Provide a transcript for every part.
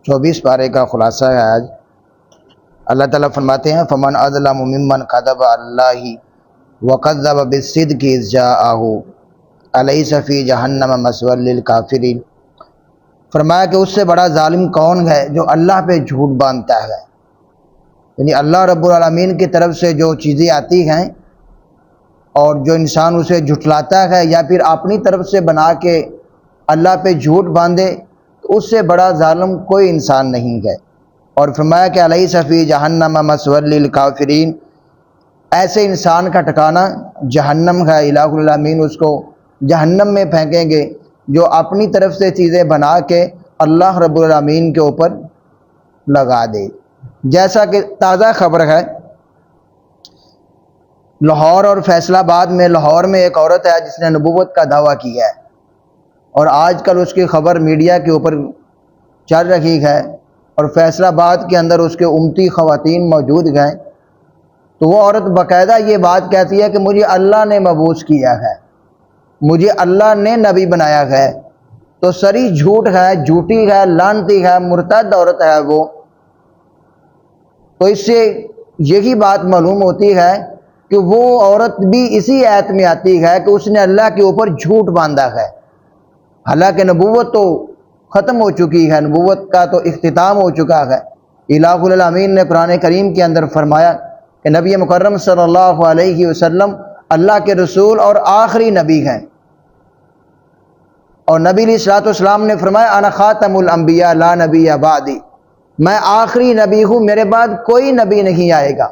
24 پارے کا خلاصہ ہے آج۔ اللہ تعالیٰ فرماتے ہیں فمن اظلم ممن کذب اللہ وکذب بالصدق اذ جاءہ الیس فی جہنم مثوی للکافرین۔ فرمایا کہ اس سے بڑا ظالم کون ہے جو اللہ پہ جھوٹ باندھتا ہے، یعنی اللہ رب العالمین کی طرف سے جو چیزیں آتی ہیں اور جو انسان اسے جھٹلاتا ہے یا پھر اپنی طرف سے بنا کے اللہ پہ جھوٹ باندھے، تو اس سے بڑا ظالم کوئی انسان نہیں ہے۔ اور فرمایا کہ الیس فی جہنم مثوی للکافرین، ایسے انسان کا ٹھکانہ جہنم ہے، الہ العالمین اس کو جہنم میں پھینکیں گے جو اپنی طرف سے چیزیں بنا کے اللہ رب العالمین کے اوپر لگا دے۔ جیسا کہ تازہ خبر ہے، لاہور اور فیصل آباد میں، لاہور میں ایک عورت ہے جس نے نبوت کا دعویٰ کیا ہے، اور آج کل اس کی خبر میڈیا کے اوپر چل رہی ہے، اور فیصل آباد کے اندر اس کے امتی خواتین موجود ہیں، تو وہ عورت باقاعدہ یہ بات کہتی ہے کہ مجھے اللہ نے مبعوث کیا ہے، مجھے اللہ نے نبی بنایا ہے۔ تو سری جھوٹ ہے، جھوٹی ہے، لعنتی ہے، مرتد عورت ہے وہ۔ تو اس سے یہی بات معلوم ہوتی ہے کہ وہ عورت بھی اسی آیت میں آتی ہے کہ اس نے اللہ کے اوپر جھوٹ باندھا ہے، حالانکہ نبوت تو ختم ہو چکی ہے، نبوت کا تو اختتام ہو چکا ہے۔ الہ العالمین نے قرآن کریم کے اندر فرمایا کہ نبی مکرم صلی اللہ علیہ وسلم اللہ کے رسول اور آخری نبی ہیں، اور نبی علیہ الصلوۃ والسلام نے فرمایا انا خاتم الانبیاء لا نبی بعدی، میں آخری نبی ہوں، میرے بعد کوئی نبی نہیں آئے گا۔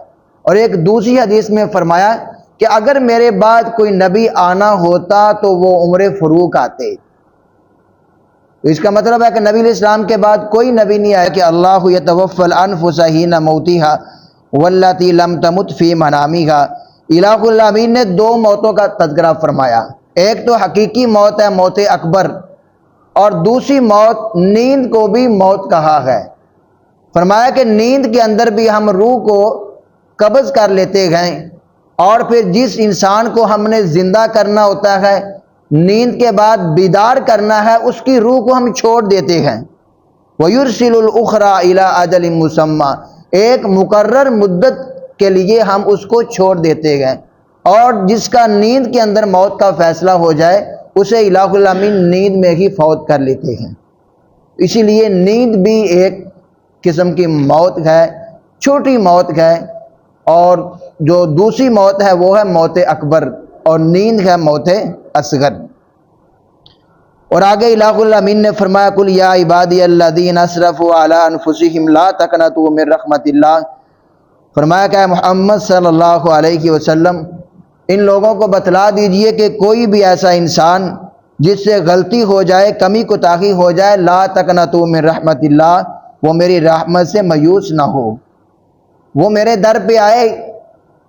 اور ایک دوسری حدیث میں فرمایا کہ اگر میرے بعد کوئی نبی آنا ہوتا تو وہ عمر فاروق آتے۔ تو اس کا مطلب ہے کہ نبی علیہ السلام کے بعد کوئی نبی نہیں آیا کہ اللہ یتوفی الانفس حین موتہا واللاتی لم تمت فی منامہا۔ الہ العالمین نے دو موتوں کا تذکرہ فرمایا، ایک تو حقیقی موت ہے، موت اکبر، اور دوسری موت نیند کو بھی موت کہا ہے۔ فرمایا کہ نیند کے اندر بھی ہم روح کو قبض کر لیتے ہیں، اور پھر جس انسان کو ہم نے زندہ کرنا ہوتا ہے، نیند کے بعد بیدار کرنا ہے، اس کی روح کو ہم چھوڑ دیتے ہیں۔ وَيُرْسِلُ الْأُخْرَى إِلَىٰ أَجَلٍ مُّسَمًّى، ایک مقرر مدت کے لیے ہم اس کو چھوڑ دیتے ہیں، اور جس کا نیند کے اندر موت کا فیصلہ ہو جائے اسے الہ العالمین نیند میں ہی فوت کر لیتے ہیں۔ اسی لیے نیند بھی ایک قسم کی موت ہے، چھوٹی موت ہے، اور جو دوسری موت ہے وہ ہے موت اکبر، اور نیند ہے موت اصغر۔ اور آگے الہ العالمین نے فرمایا قل یا عبادی الذین اسرفوا علی انفسہم لا تقنطوا من رحمت اللہ۔ فرمایا کہ محمد صلی اللہ علیہ وسلم ان لوگوں کو بتلا دیجئے کہ کوئی بھی ایسا انسان جس سے غلطی ہو جائے، کمی کوتاہی ہو جائے، لا تقنطوا من رحمت اللہ، وہ میری رحمت سے مایوس نہ ہو، وہ میرے در پہ آئے،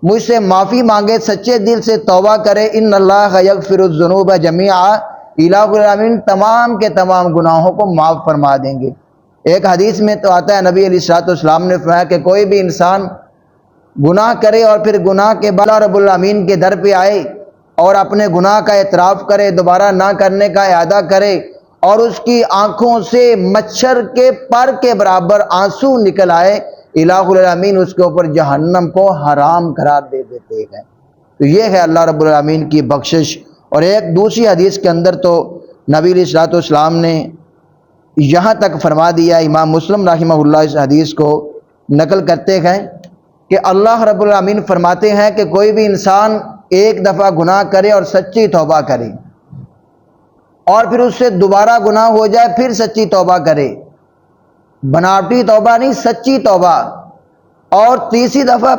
مجھ سے معافی مانگے، سچے دل سے توبہ کرے، ان اللہ یغفر الذنوب جميعا، الہ العالمین تمام کے تمام گناہوں کو معاف فرما دیں گے۔ ایک حدیث میں تو آتا ہے، نبی علیہ الصلوۃ والسلام نے فرمایا کہ کوئی بھی انسان گناہ کرے اور پھر گناہ کے بعد رب العالمین کے در پہ آئے اور اپنے گناہ کا اعتراف کرے، دوبارہ نہ کرنے کا اعادہ کرے، اور اس کی آنکھوں سے مچھر کے پر کے برابر آنسو نکل آئے، الہ العالمین اس کے اوپر جہنم کو حرام قرار دے دیتے ہیں۔ تو یہ ہے اللہ رب العالمین کی بخشش۔ اور ایک دوسری حدیث کے اندر تو نبی علیہ الصلوۃ والسلام نے یہاں تک فرما دیا، امام مسلم رحمہ اللہ اس حدیث کو نقل کرتے ہیں کہ اللہ رب العالمین فرماتے ہیں کہ کوئی بھی انسان ایک دفعہ گناہ کرے اور سچی توبہ کرے، اور پھر اس سے دوبارہ گناہ ہو جائے پھر سچی توبہ کرے، بناوٹی توبہ نہیں، سچی توبہ، اور تیسری دفعہ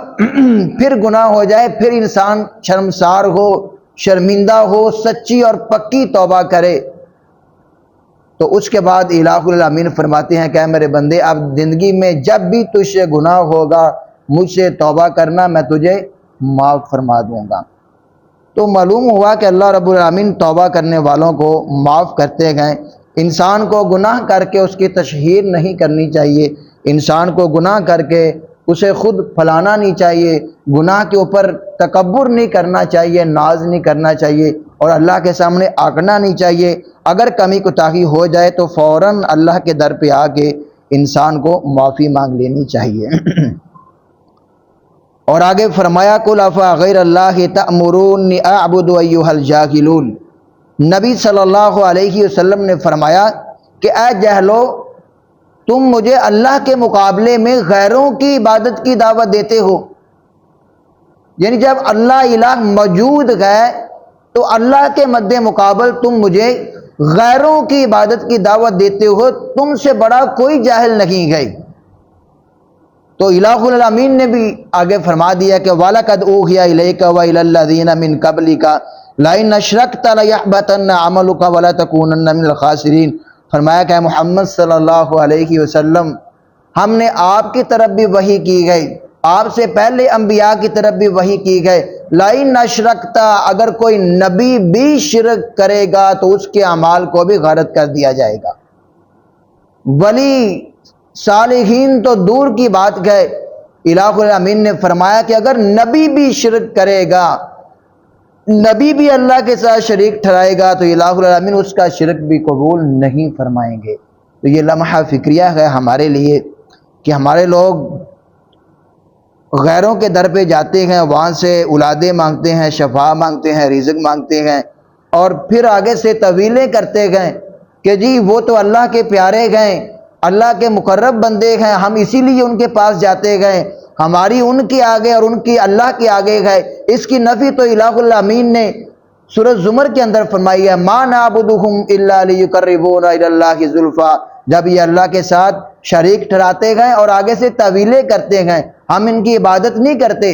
پھر گناہ ہو جائے، پھر انسان شرمسار ہو، شرمندہ ہو، سچی اور پکی توبہ کرے، تو اس کے بعد الہ العالمین فرماتے ہیں کہ اے میرے بندے، اب زندگی میں جب بھی تجھ سے گناہ ہوگا مجھ سے توبہ کرنا، میں تجھے معاف فرما دوں گا۔ تو معلوم ہوا کہ اللہ رب العالمین توبہ کرنے والوں کو معاف کرتے ہیں۔ انسان کو گناہ کر کے اس کی تشہیر نہیں کرنی چاہیے، انسان کو گناہ کر کے اسے خود پھلانا نہیں چاہیے، گناہ کے اوپر تکبر نہیں کرنا چاہیے، ناز نہیں کرنا چاہیے، اور اللہ کے سامنے آکنا نہیں چاہیے۔ اگر کمی کوتاہی ہو جائے تو فوراً اللہ کے در پہ آ کے انسان کو معافی مانگ لینی چاہیے۔ اور آگے فرمایا قل افغیر اللہ تأمرونی اعبد ایھا الجاہلون، نبی صلی اللہ علیہ وسلم نے فرمایا کہ اے جہلو، تم مجھے اللہ کے مقابلے میں غیروں کی عبادت کی دعوت دیتے ہو، یعنی جب اللہ الہ موجود ہے تو اللہ کے مد مقابل تم مجھے غیروں کی عبادت کی دعوت دیتے ہو، تم سے بڑا کوئی جاہل نہیں ہے۔ تو الہ العالمین نے بھی آگے فرما دیا کہ وَلَقَدْ أُوحِيَ إِلَيْكَ وَإِلَى الَّذِينَ مِن قَبْلِكَ لَئِنْ أَشْرَكْتَ لَيَحْبَطَنَّ عَمَلُكَ وَلَتَكُونَنَّ مِنَ الْخَاسِرِينَ۔ فرمایا کہ محمد صلی اللہ علیہ وسلم، ہم نے آپ کی طرف بھی وحی کی گئی، آپ سے پہلے انبیاء کی طرف بھی وحی کی گئی، لَئِنْ أَشْرَكْتَ، اگر کوئی نبی بھی شرک کرے گا تو اس کے اعمال کو بھی غارت کر دیا جائے گا۔ ولی صالحین تو دور کی بات ہے، الہ العالمین نے فرمایا کہ اگر نبی بھی شرک کرے گا، نبی بھی اللہ کے ساتھ شریک ٹھہرائے گا تو الہ العالمین اس کا شرک بھی قبول نہیں فرمائیں گے۔ تو یہ لمحہ فکریہ ہے ہمارے لیے کہ ہمارے لوگ غیروں کے در پہ جاتے ہیں، وہاں سے اولادیں مانگتے ہیں، شفا مانگتے ہیں، رزق مانگتے ہیں، اور پھر آگے سے طویلیں کرتے گئے کہ جی وہ تو اللہ کے پیارے گئے، اللہ کے مقرب بندے ہیں، ہم اسی لیے ان کے پاس جاتے گئے، ہماری ان کے آگے اور ان کی اللہ کے آگے گئے۔ اس کی نفی تو الہ العالمین نے سورۃ زمر کے اندر فرمائی ہے، ما نعبدہم الا لیقربونا الی اللہ زلفیٰ، جب یہ اللہ کے ساتھ شریک ٹھہراتے گئے اور آگے سے طویلیں کرتے گئے، ہم ان کی عبادت نہیں کرتے،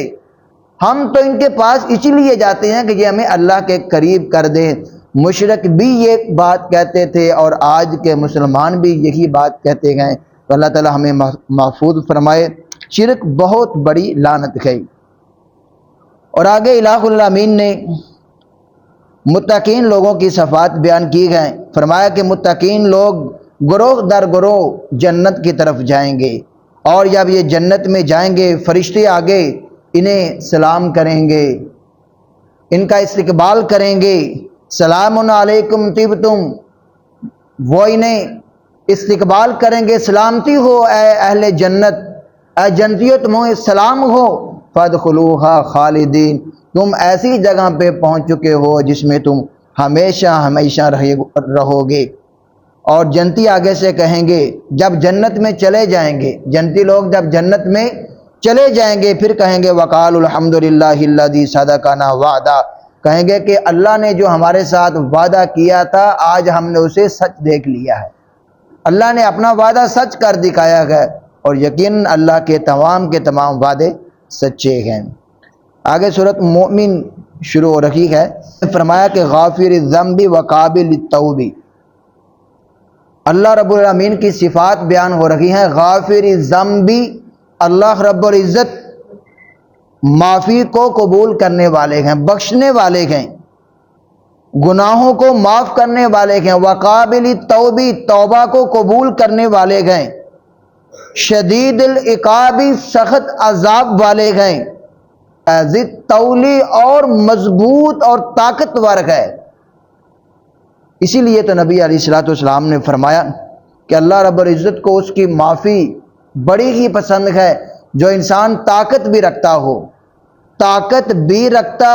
ہم تو ان کے پاس اسی لیے جاتے ہیں کہ یہ ہمیں اللہ کے قریب کر دیں۔ مشرک بھی یہ بات کہتے تھے اور آج کے مسلمان بھی یہی بات کہتے گئے۔ تو اللہ تعالی ہمیں محفوظ فرمائے، شرک بہت بڑی لعنت ہے۔ اور آگے الہ العالمین نے متقین لوگوں کی صفات بیان کی گئے، فرمایا کہ متقین لوگ گروہ در گروہ جنت کی طرف جائیں گے، اور جب یہ جنت میں جائیں گے فرشتے آگے انہیں سلام کریں گے، ان کا استقبال کریں گے، سلام علیکم طبتم، وہ انہیں استقبال کریں گے، سلامتی ہو اے اہل جنت، اے جنتیوں تمہیں سلام ہو، فادخلوها خالدین، تم ایسی جگہ پہ پہنچ چکے ہو جس میں تم ہمیشہ ہمیشہ رہو گے۔ اور جنتی آگے سے کہیں گے جب جنت میں چلے جائیں گے، جنتی لوگ جب جنت میں چلے جائیں گے پھر کہیں گے وقالوا الحمدللہ الذی صدقنا وعدہ، کہیں گے کہ اللہ نے جو ہمارے ساتھ وعدہ کیا تھا آج ہم نے اسے سچ دیکھ لیا ہے، اللہ نے اپنا وعدہ سچ کر دکھایا ہے، اور یقین اللہ کے تمام وعدے سچے ہیں۔ آگے سورۃ مومن شروع ہو رہی ہے، فرمایا کہ غافر الذنب وقابل التوب، اللہ رب العالمین کی صفات بیان ہو رہی ہیں۔ غافر الذنب، اللہ رب العزت معافی کو قبول کرنے والے ہیں، بخشنے والے ہیں، گناہوں کو معاف کرنے والے ہیں، وقابل التوب، توبہ کو قبول کرنے والے ہیں، شدید العقاب، سخت عذاب والے ہیں، ذی الطول، اور مضبوط اور طاقتور ہے۔ اسی لیے تو نبی علیہ الصلوۃ والسلام نے فرمایا کہ اللہ رب العزت کو اس کی معافی بڑی ہی پسند ہے جو انسان طاقت بھی رکھتا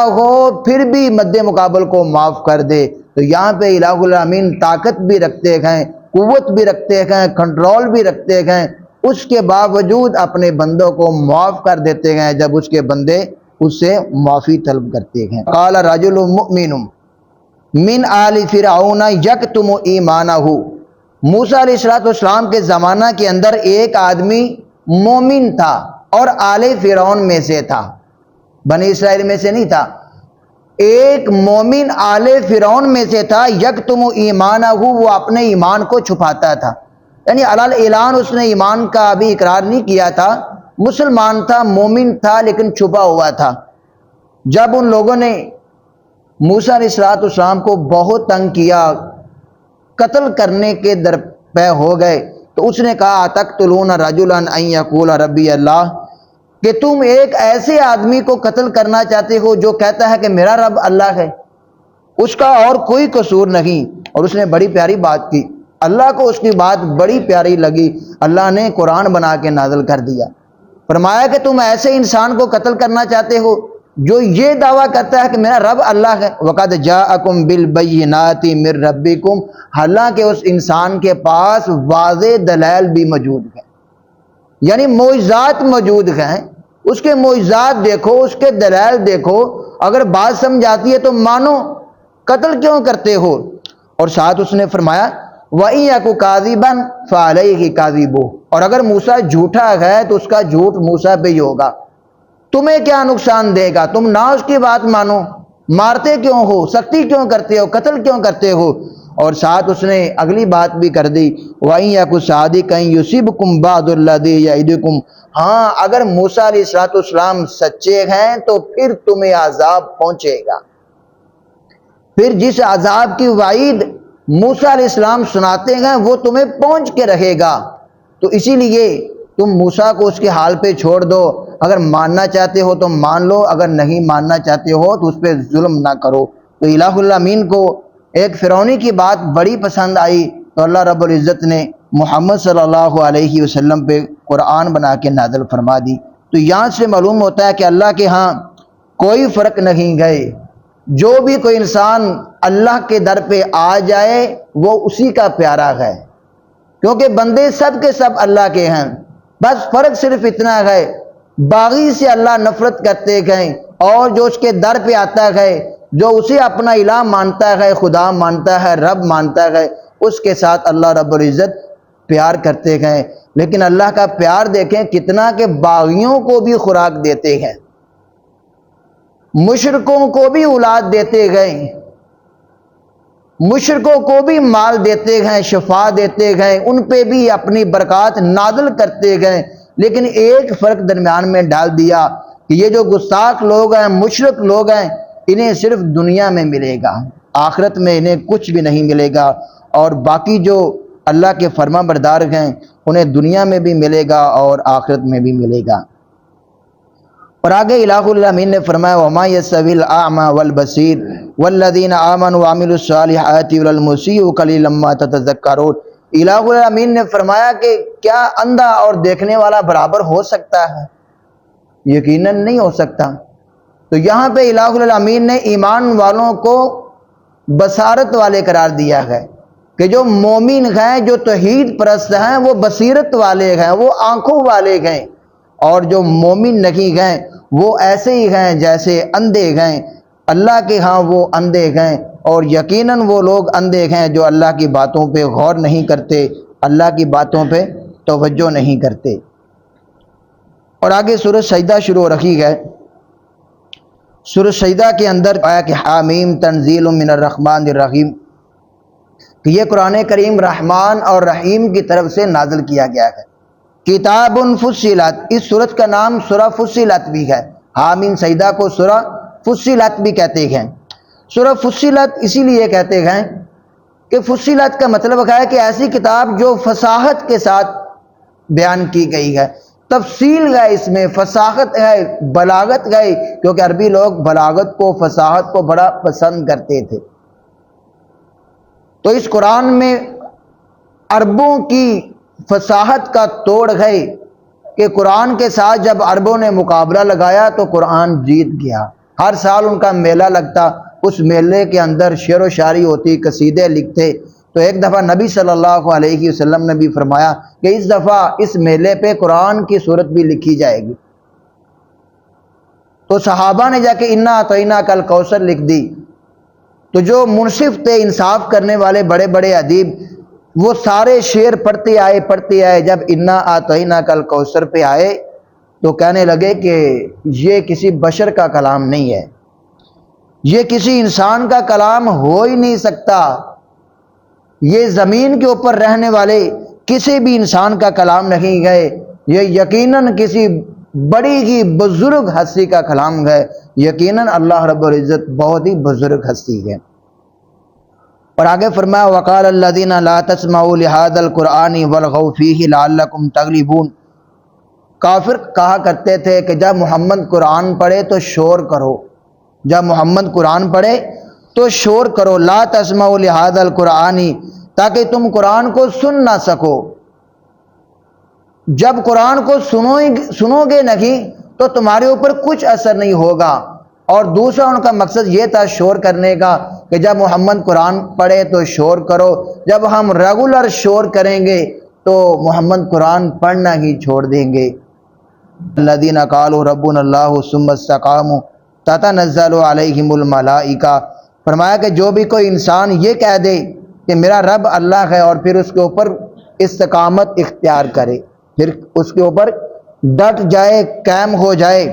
ہو پھر بھی مد مقابل کو معاف کر دے۔ تو یہاں پہ الہ العالمین طاقت بھی رکھتے ہیں، قوت بھی رکھتے ہیں، کنٹرول بھی رکھتے ہیں، اس کے باوجود اپنے بندوں کو معاف کر دیتے ہیں جب اس کے بندے اس سے معافی طلب کرتے ہیں۔ قال رجل مؤمن من آل فرعون یکتم ایمانہ، موسیٰ علیہ السلام کے زمانہ کے اندر ایک آدمی مومن تھا اور آل فرعون میں سے تھا، بنی اسرائیل میں سے نہیں تھا، ایک مومن آل فرعون میں سے تھا، یکتم ایمانہ، وہ اپنے ایمان کو چھپاتا تھا، یعنی علل اعلان اس نے ایمان کا ابھی اقرار نہیں کیا تھا، مسلمان تھا، مومن تھا لیکن چھپا ہوا تھا۔ جب ان لوگوں نے موسیٰ علیہ السلام کو بہت تنگ کیا، قتل کرنے کے درپے ہو گئے، تو اس نے کہا اتقتلون رجلا ان یقول ربی اللہ، کہ تم ایک ایسے آدمی کو قتل کرنا چاہتے ہو جو کہتا ہے کہ میرا رب اللہ ہے، اس کا اور کوئی قصور نہیں۔ اور اس نے بڑی پیاری بات کی، اللہ کو اس کی بات بڑی پیاری لگی، اللہ نے قرآن بنا کے نازل کر دیا۔ فرمایا کہ تم ایسے انسان کو قتل کرنا چاہتے ہو جو یہ دعویٰ کرتا ہے کہ میرا رب اللہ ہے۔ وَقَدْ جَاءَكُمْ بِالْبَيِّنَاتِ مِنْ رَبِّكُمْ، حالانکہ اس انسان کے پاس واضح دلائل بھی موجود ہیں، یعنی معجزات موجود ہیں، اس کے معجزات دیکھو، اس کے دلائل دیکھو، اگر بات سمجھ آتی ہے تو مانو، قتل کیوں کرتے ہو؟ اور ساتھ اس نے فرمایا وَإِن يَكُ كَاذِبًا فَعَلَيْهِ كَاذِبُهُ، اور اگر موسیٰ جھوٹا ہے تو اس کا جھوٹ موسیٰ پہ ہی ہوگا، تمہیں کیا نقصان دے گا؟ تم نہ اس کی بات مانو، مارتے کیوں ہو، سختی کیوں کرتے ہو، قتل کیوں کرتے ہو؟ اور ساتھ اس نے اگلی بات بھی کر دی وَإِن يَكُ صَادِقًا يُصِبْكُمْ بَعْضُ الَّذِي يَعِدُكُمْ، ہاں اگر موسیٰ علیہ السلام سچے ہیں تو پھر تمہیں عذاب پہنچے گا، پھر جس عذاب کی وعید موسیٰ علیہ السلام سناتے ہیں وہ تمہیں پہنچ کے رہے گا۔ تو اسی لیے تم موسیٰ کو اس کے حال پہ چھوڑ دو، اگر ماننا چاہتے ہو تو مان لو، اگر نہیں ماننا چاہتے ہو تو اس پہ ظلم نہ کرو۔ تو الہ العالمین کو ایک فرعونی کی بات بڑی پسند آئی، تو اللہ رب العزت نے محمد صلی اللہ علیہ وسلم پہ قرآن بنا کے نازل فرما دی۔ تو یہاں سے معلوم ہوتا ہے کہ اللہ کے ہاں کوئی فرق نہیں گئے، جو بھی کوئی انسان اللہ کے در پہ آ جائے وہ اسی کا پیارا ہے، کیونکہ بندے سب کے سب اللہ کے ہیں، بس فرق صرف اتنا ہے، باغی سے اللہ نفرت کرتے گئے، اور جو اس کے در پہ آتا ہے، جو اسے اپنا الہ مانتا ہے، خدا مانتا ہے، رب مانتا ہے، اس کے ساتھ اللہ رب العزت پیار کرتے گئے۔ لیکن اللہ کا پیار دیکھیں کتنا کہ باغیوں کو بھی خوراک دیتے ہیں، مشرکوں کو بھی اولاد دیتے گئے، مشرکوں کو بھی مال دیتے گئے، شفا دیتے گئے، ان پہ بھی اپنی برکات نازل کرتے گئے، لیکن ایک فرق درمیان میں ڈال دیا کہ یہ جو گستاخ لوگ ہیں، مشرک لوگ ہیں، انہیں صرف دنیا میں ملے گا، آخرت میں انہیں کچھ بھی نہیں ملے گا، اور باقی جو اللہ کے فرما بردار ہیں انہیں دنیا میں بھی ملے گا اور آخرت میں بھی ملے گا۔ اور آگے الہ العالمین نے فرمایا وَمَا يَسْتَوِي الْأَعْمَى وَالْبَصِيرُ وَالَّذِينَ آمَنُوا وَعَمِلُوا الصَّالِحَاتِ وَلَا الْمُسِيءُ قَلِيلًا مَا تَتَذَكَّرُونَ۔ الہ العالمین نے فرمایا کہ کیا اندھا اور دیکھنے والا برابر ہو سکتا ہے؟ یقیناً نہیں ہو سکتا۔ تو یہاں پہ الہ العالمین نے ایمان والوں کو بصارت والے قرار دیا ہے کہ جو مومن ہیں، جو توحید پرست ہیں، وہ بصیرت والے ہیں، وہ آنکھوں والے ہیں، اور جو مومن نہیں ہیں وہ ایسے ہی ہیں جیسے اندھے ہیں، اللہ کے ہاں وہ اندھے ہیں، اور یقیناً وہ لوگ اندھے ہیں جو اللہ کی باتوں پہ غور نہیں کرتے، اللہ کی باتوں پہ توجہ نہیں کرتے۔ اور آگے سورہ سجدہ شروع ہو رکھی ہے، سورہ سجدہ کے اندر آیا کہ حامیم تنزیل من الرحمن الرحیم، کہ یہ قرآن کریم رحمان اور رحیم کی طرف سے نازل کیا گیا ہے۔ کتاب فصلت، اس سورت کا نام سورہ فصلت بھی ہے، حامیم سجدہ کو سورہ فصلت بھی کہتے ہیں۔ سورہ فصلت اسی لیے کہتے ہیں کہ فصلت کا مطلب ہے کہ ایسی کتاب جو فصاحت کے ساتھ بیان کی گئی ہے، تفصیل ہے اس میں، فصاحت ہے، بلاغت ہے، کیونکہ عربی لوگ بلاغت کو، فصاحت کو بڑا پسند کرتے تھے۔ تو اس قرآن میں عربوں کی فصاحت کا توڑ ہے کہ قرآن کے ساتھ جب عربوں نے مقابلہ لگایا تو قرآن جیت گیا۔ ہر سال ان کا میلہ لگتا، اس میلے کے اندر شعر و شاعری ہوتی، قصیدے لکھتے۔ تو ایک دفعہ نبی صلی اللہ علیہ وسلم نے بھی فرمایا کہ اس دفعہ اس میلے پہ قرآن کی صورت بھی لکھی جائے گی۔ تو صحابہ نے جا کے انا اعطیناک الکوثر لکھ دی۔ تو جو منصف تھے، انصاف کرنے والے بڑے بڑے ادیب، وہ سارے شعر پڑھتے آئے، جب انا اعطیناک الکوثر پہ آئے تو کہنے لگے کہ یہ کسی بشر کا کلام نہیں ہے، یہ کسی انسان کا کلام ہو ہی نہیں سکتا، یہ زمین کے اوپر رہنے والے کسی بھی انسان کا کلام نہیں ہے، یہ یقیناً کسی بڑی ہی بزرگ ہستی کا کلام ہے، یقیناً اللہ رب العزت بہت ہی بزرگ ہستی ہے۔ اور آگے فرمایا وقال الذین لا تسمعوا لهذا القرآن والغوا فیہ لعلکم تغلبون، کافر کہا کرتے تھے کہ جب محمد قرآن پڑھے تو شور کرو، جب محمد قرآن پڑھے تو شور کرو، لا تسمعوا لهذا القرآن، تاکہ تم قرآن کو سن نہ سکو۔ جب قرآن کو سنو گے نہیں تو تمہارے اوپر کچھ اثر نہیں ہوگا۔ اور دوسرا ان کا مقصد یہ تھا شور کرنے کا کہ جب محمد قرآن پڑھے تو شور کرو، جب ہم ریگولر شور کریں گے تو محمد قرآن پڑھنا ہی چھوڑ دیں گے۔ الذین قالوا ربنا اللہ ثم استقاموا تتنزل علیہم الملائکہ، فرمایا کہ جو بھی کوئی انسان یہ کہہ دے کہ میرا رب اللہ ہے اور پھر اس کے اوپر استقامت اختیار کرے، پھر اس کے اوپر ڈٹ جائے، قائم ہو جائے،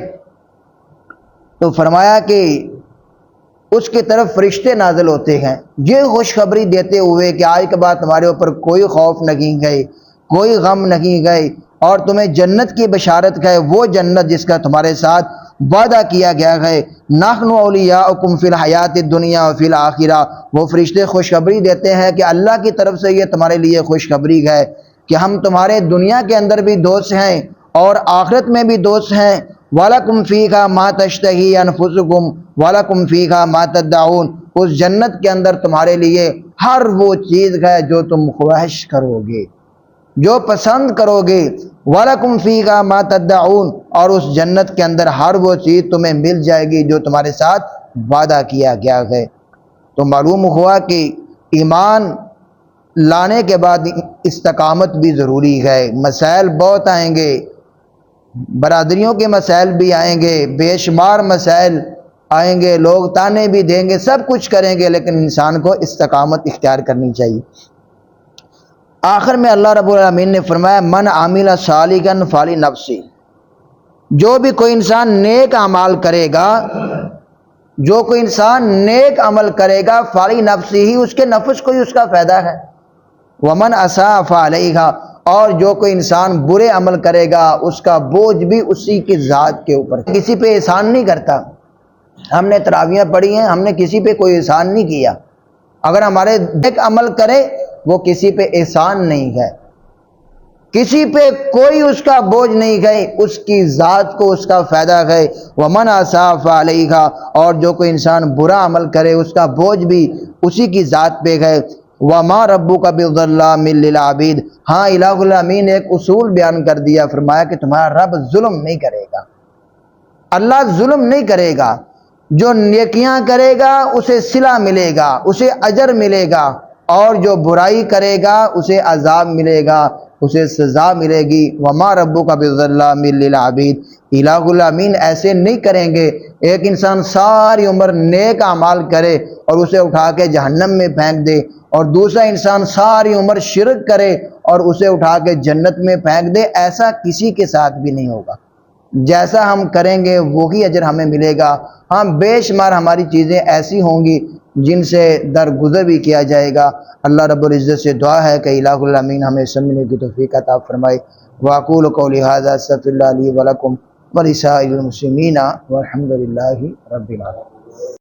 تو فرمایا کہ اس کی طرف فرشتے نازل ہوتے ہیں یہ خوشخبری دیتے ہوئے کہ آج کے بعد تمہارے اوپر کوئی خوف نہیں گئے، کوئی غم نہیں گئے، اور تمہیں جنت کی بشارت ہے، وہ جنت جس کا تمہارے ساتھ وعدہ کیا گیا ہے۔ نحن اولیاؤکم فی الحیات الدنیا وفی الآخرہ، وہ فرشتے خوشخبری دیتے ہیں کہ اللہ کی طرف سے یہ تمہارے لیے خوشخبری ہے کہ ہم تمہارے دنیا کے اندر بھی دوست ہیں اور آخرت میں بھی دوست ہیں۔ وَلَكُمْ فِيهَا مَا تَشْتَهِي أَنفُسُكُمْ وَلَكُمْ فِيهَا مَا تَدَّعُونَ، اس جنت کے اندر تمہارے لیے ہر وہ چیز ہے جو تم خواہش کرو گے، جو پسند کرو گے۔ وَلَكُمْ فِيهَا مَا تَدَّعُونَ، اور اس جنت کے اندر ہر وہ چیز تمہیں مل جائے گی جو تمہارے ساتھ وعدہ کیا گیا ہے۔ تو معلوم ہوا کہ ایمان لانے کے بعد استقامت بھی ضروری ہے۔ مسائل بہت آئیں گے، برادریوں کے مسائل بھی آئیں گے، بے شمار مسائل آئیں گے، لوگ تانے بھی دیں گے، سب کچھ کریں گے، لیکن انسان کو استقامت اختیار کرنی چاہیے۔ آخر میں اللہ رب العالمین نے فرمایا من عمل صالحا فلنفسہ، جو بھی کوئی انسان نیک اعمال کرے گا، جو کوئی انسان نیک عمل کرے گا فلنفسہ ہی، اس کے نفس کو ہی اس کا فائدہ ہے۔ ومن اساء فعلیہا، اور جو کوئی انسان برے عمل کرے گا اس کا بوجھ بھی اسی کی ذات کے اوپر۔ کسی پہ احسان نہیں کرتا، ہم نے تراویحیں پڑھی ہیں، ہم نے کسی پہ کوئی احسان نہیں کیا، اگر ہمارے نیک عمل کرے وہ کسی پہ احسان نہیں ہے، کسی پہ کوئی اس کا بوجھ نہیں ہے، اس کی ذات کو اس کا فائدہ ہے۔ ومن اساء فعلیہا، اور جو کوئی انسان برا عمل کرے اس کا بوجھ بھی اسی کی ذات پہ ہے۔ وما ربک بظلام للعبید، ہاں الہ الامین نے ایک اصول بیان کر دیا، فرمایا کہ تمہارا رب ظلم نہیں کرے گا، اللہ ظلم نہیں کرے گا، جو نیکیاں کرے گا اسے صلہ ملے گا، اسے اجر ملے گا، اور جو برائی کرے گا اسے عذاب ملے گا، اسے سزا ملے گی۔ وما ربک بظلام للعبید، الہ الامین ایسے نہیں کریں گے۔ ایک انسان ساری عمر نیک اعمال کرے اور اسے اٹھا کے جہنم میں پھینک دے، اور دوسرا انسان ساری عمر شرک کرے اور اسے اٹھا کے جنت میں پھینک دے، ایسا کسی کے ساتھ بھی نہیں ہوگا۔ جیسا ہم کریں گے وہی اجر ہمیں ملے گا۔ ہاں بے شمار ہماری چیزیں ایسی ہوں گی جن سے درگزر بھی کیا جائے گا۔ اللہ رب العزت سے دعا ہے کہ الہ الامین ہمیں سمجھنے کی توفیق عطا فرمائے۔ واقول قولی ھذا استغفر اللہ لی ولکم ولسائر المسلمین والحمد للہ رب العالمین۔